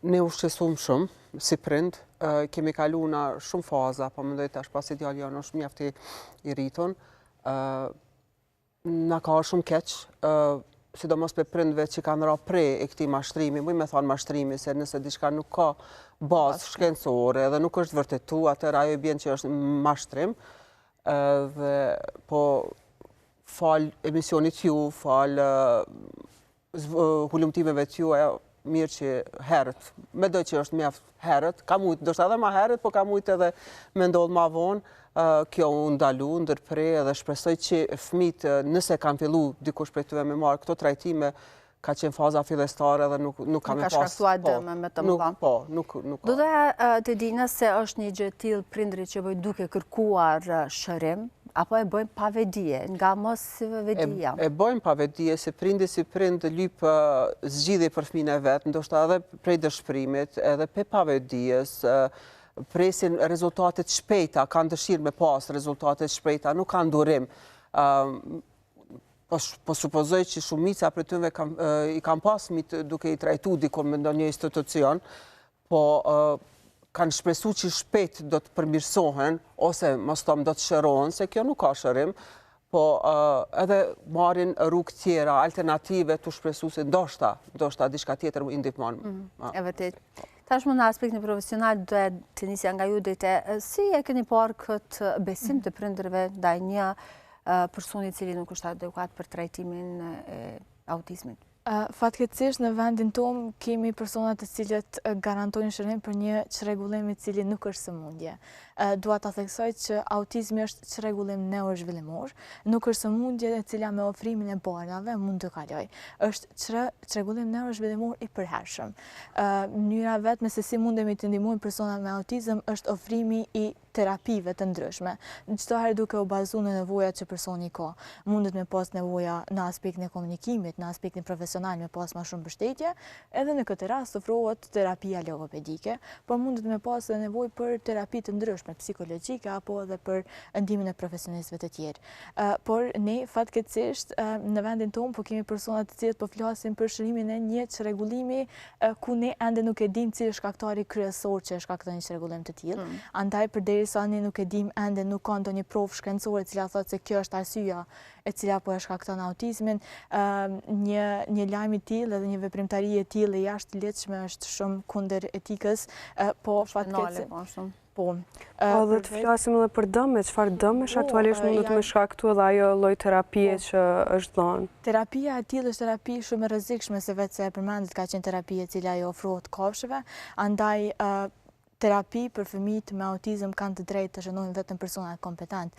Ne ushqesum shumë, si prind, kemi kalu na shumë faza, po mendoj tash pasi djali janë është mjaft i rritur. Na ka shumë keq, sidomos për prindve që kanë ra pre e këtij mashtrimi, muj me thonë mashtrimi, se nëse diçka nuk ka bazë shkencore dhe nuk është vërtetu, atëherë ajo bjen që është mashtrim. Dhe po fal emisionit ju, fal hulumtimeve t'juaja, mirë që herët, mendoj që është mjaft herët, ka mujt, do shta edhe ma herët, po ka mujt edhe me ndodhë ma vonë, kjo u ndalu, ndërpre, edhe shpresoj që fëmijët, nëse kanë fillu dikush prej tyre me marrë këto trajtime, ka qenë faza fillestare dhe nuk ka me pas. Nuk ka shkaktuar dëm me të mëdha. Po, nuk ka. Do doja të di nëse është një gjë e tillë prindrit që bëjnë duke kërkuar shërim, apo e bëjmë pa vedije, nga mos vedia? E bëjmë pa vedije, se prindi si prind lyp zgjidhje për fëmijën e vet, ndoshta edhe prej dëshpërimit, edhe pe pa vedijes, presin rezultatet shpejta, kanë dëshirë me pas rezultatet shpejta, nuk kanë durim. Po supozoj që shumica për tyre i kanë pas duke i trajtu dikon me ndonjë institucion, po kanë shpresu që shpejt do të përmirësohen, ose mos tom do të shërohen, se kjo nuk ka shërim, po edhe marrin rrugë tjera, alternative të shpresu se ndoshta diçka tjetër i ndihmon. E vërtet. Tashmë në aspektin profesional, do të nisja nga ju dite, si e keni parë këtë besim të prindërve ndaj një personi i cili nuk është adekuat për trajtimin e autizmit? Fatkeqësisht në vendin tonë kemi persona të cilët garantojnë shërim për një çrregullim i cili nuk është sëmundje. Dua ta theksoj që autizmi është çrregullim neurozhvillimor, nuk është sëmundje e cila me ofrimin e barnave mund të kalojë. Është çrregullim neurozhvillimor i përhershëm. Mënyra vetme se si mundemi të ndihmojmë persona me autizëm është ofrimi i terapive të ndryshme. Çdo herë duke u bazuar në nevojat që personi ka. Mundet me pas nevoja në aspektin e komunikimit, në aspektin profesional me pas më shumë mbështetje, edhe në këtë rast ofrohet terapia logopedike, por mundet me pas edhe nevojë për terapi të ndryshme, psikologjike apo edhe për ndihmën e profesionistëve të tjerë. Por ne fatkeqësisht në vendin tonë po kemi persona të cilët po flasin për shërimin e një çrregullimi ku ne ende nuk e dimë cili është shkaktari kryesor që shkakton një çrregullim të tillë. Andaj përderisa ne nuk e dimë ende nuk ka ndonjë provë shkencore e cila thotë se kjo është arsyeja e cila po e shkakton autizmin, një lajm i tillë edhe një veprimtari e tillë e jashtëligjshme është shumë kundër etikës, po fatkeqësisht po dhe të flasim edhe për dëmet, çfarë dëmesh aktualisht mund të më shkaktojë edhe ajo lloj terapie që është dhënë? Terapia e tillë është terapi shumë e rrezikshme, se vetë se e përmendit ka qenë terapi e cila i ofrohet kafshëve, andaj terapi për fëmijët me autizëm kanë të drejtë të shënojnë vetëm personat kompetent.